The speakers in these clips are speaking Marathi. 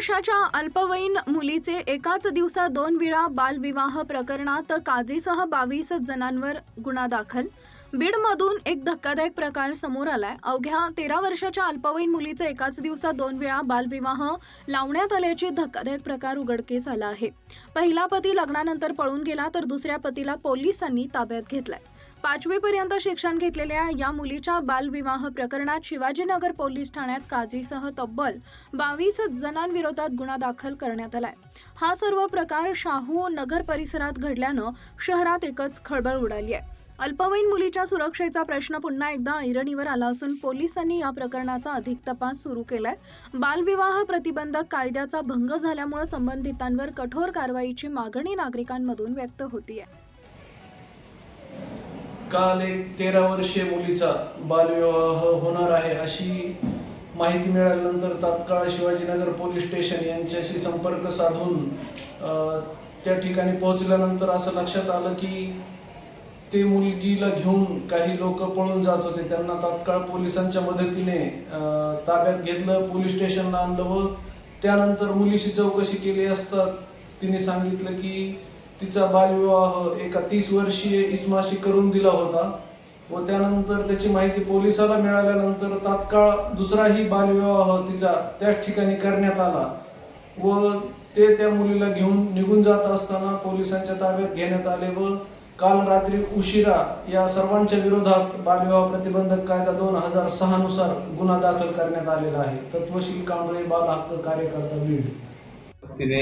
वर्षाच्या अल्पवयीन मुलीचे एकाच दिवसात 2 वेळा बालविवाह प्रकरणात काजीसह 22 जणांवर गुन्हा दाखल. बीडमधून एक धक्कादायक प्रकार समोर आलाय. अवघ्या 13 वर्षाच्या अल्पवयीन मुलीचे एकाच दिवसात 2 वेळा बालविवाह लावण्यात आल्याची धक्कादायक प्रकार उघडकीस आला आहे. पहिला पती लग्नानंतर पळून गेला तर दुसऱ्या पतीला पोलिसांनी ताब्यात घेतलाय. 5वी पर्यंत शिक्षण घेतलेल्या या मुलीच्या बालविवाह प्रकरणात शिवाजीनगर पोलीस ठाण्यात काजीसह तब्बल 22 जणांविरोधात गुन्हा दाखल करण्यात आलाय. हा सर्व प्रकार शाहू नगर परिसरात घडल्यानं शहरात एकच खळबळ उडाली आहे. अल्पवयीन मुलीच्या सुरक्षेचा प्रश्न पुन्हा एकदा ऐरणीवर आला असून पोलिसांनी या प्रकरणाचा अधिक तपास सुरू केलाय. बालविवाह प्रतिबंधक कायद्याचा भंग झाल्यामुळे संबंधितांवर कठोर कारवाईची मागणी नागरिकांमधून व्यक्त होतीये. काल एक 13 वर्षीय मुलीचा बालविवाह होणार आहे अशी माहिती मिळाल्यानंतर तात्काळ शिवाजीनगर पोलीस स्टेशन यांच्याशी संपर्क साधून त्या ठिकाणी पोहोचल्यानंतर असं लक्षात आलं की ते मुलगीला घेऊन काही लोक पळून जात होते. त्यांना तात्काळ पोलिसांच्या मदतीने ताब्यात घेतलं, पोलीस स्टेशनला आणलं व त्यानंतर मुलीशी चौकशी केली असता तिने सांगितलं की तिचा बालविवाह एका 30 वर्षीय इसमाशी करून दिला होता व त्यानंतर त्याची माहिती पोलिसाला मिळाल्यानंतर तात्काळ दुसराही बालविवाह तिचा त्याच ठिकाणी करण्यात आला व ते त्या मुलीला घेऊन निघून जात असताना पोलिसांच्या ताब्यात घेण्यात आले व काल रात्री उशिरा या सर्वांच्या विरोधात बालविवाह प्रतिबंधक कायदा 2006 नुसार गुन्हा दाखल करण्यात आलेला आहे. तत्वशील कांबळे, बाल हक्क कार्यकर्ता, बीड. तिने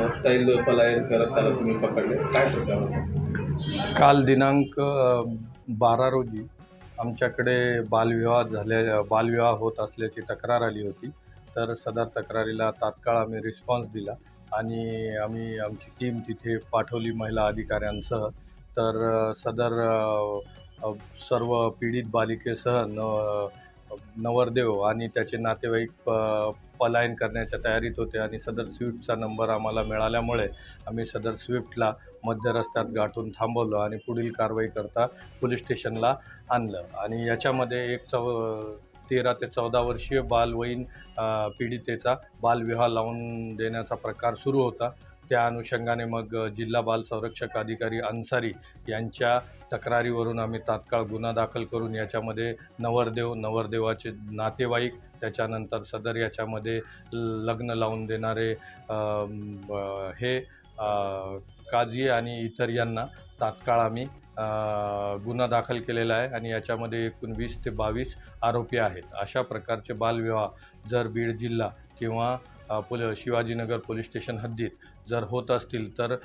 स्टाईल पलायन करत त्याला तुम्ही पकडले, काय प्रकार होता? काल दिनांक 12 रोजी आमच्याकडे बालविवाह होत असल्याची तक्रार आली होती. तर सदर तक्रारीला तात्काळ आम्ही रिस्पॉन्स दिला आणि आमची टीम तिथे पाठवली महिला अधिकाऱ्यांसह. तर सदर सर्व पीडित बालिकेसह नवरदेव आणि त्याचे नातेवाईक पलायन करण्याच्या तयारीत होते आणि सदर स्विफ्टचा नंबर आम्हाला मिळाल्यामुळे आम्ही सदर स्विफ्टला मध्य रस्त्यात गाठून थांबवलं आणि पुढील कारवाई करता पोलीस स्टेशनला आणलं. आणि याच्यामध्ये एक 13 ते 14 वर्षीय बालवयीन पीडितेचा बालविवाह लावून देण्याचा प्रकार सुरू होता. त्या अनुषंगाने मग जिल्हा बाल संरक्षक अधिकारी अन्सारी यांच्या तक्रारीवरून आम्ही तात्काळ गुन्हा दाखल करून याच्यामध्ये नवरदेवाचे नातेवाईक, त्याच्यानंतर सदर याच्यामध्ये लग्न लावून देणारे हे काजी आणि इतर यांना तात्काळ आम्ही गुन्हा दाखल केलेला आहे आणि याच्यामध्ये एकूण 20 ते 22 आरोपी आहेत. अशा प्रकारचे बालविवाह जर बीड जिल्हा किंवा शिवाजीनगर पोलीस स्टेशन हद्दीत जर होत असतील तर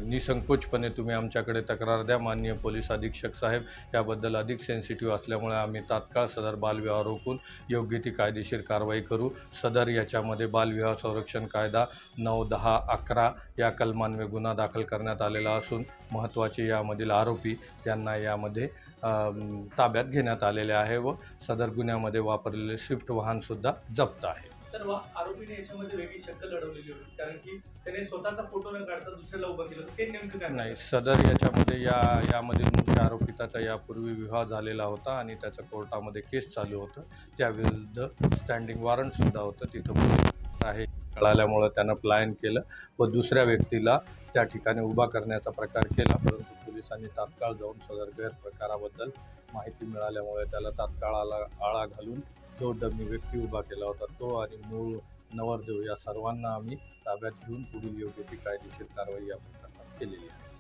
निसंकोचपणे तुम्ही आमच्याकडे तक्रार द्या. माननीय पोलीस अधीक्षक साहेब याबद्दल अधिक सेन्सिटिव्ह असल्यामुळे आम्ही तात्काळ सदर बालविवाह रोखून योग्य ती कायदेशीर कारवाई करू. सदर याच्यामध्ये बालविवाह संरक्षण कायदा 9, 10, 11 या कलमांवर गुन्हा दाखल करण्यात आलेला असून महत्त्वाचे यामधील आरोपी यांना यामध्ये ताब्यात घेण्यात आलेले आहे व सदर गुन्ह्यामध्ये वापरलेले स्विफ्ट वाहनसुद्धा जप्त आहे. तर आरोपीने याच्यामध्ये वेगळी शक्कल लढवलेली होती, कारण की त्याने स्वतःचा फोटो न काढता दुसऱ्याला उभं केलं. ते नेमकं काय? नाही, सदर याच्यामध्ये यामधील मुख्य आरोपिताचा यापूर्वी विवाह झालेला होता आणि त्याचं कोर्टामध्ये केस चालू होतं. त्याविरुद्ध स्टँडिंग वॉरंटसुद्धा होतं. तिथं पोलीस आहे कळाल्यामुळं त्यानं प्लायन केलं व दुसऱ्या व्यक्तीला त्या ठिकाणी उभा करण्याचा प्रकार केला. परंतु पोलिसांनी तात्काळ जाऊन सदर गैरप्रकाराबद्दल माहिती मिळाल्यामुळे त्याला तात्काळ आळा घालून जो डमी व्यक्ती उभा केला होता तो आणि मूळ नवरदेव या सर्वांना आम्ही ताब्यात घेऊन पुढील योग्य ती कायदेशीर कारवाई या प्रकरणात केलेली आहे.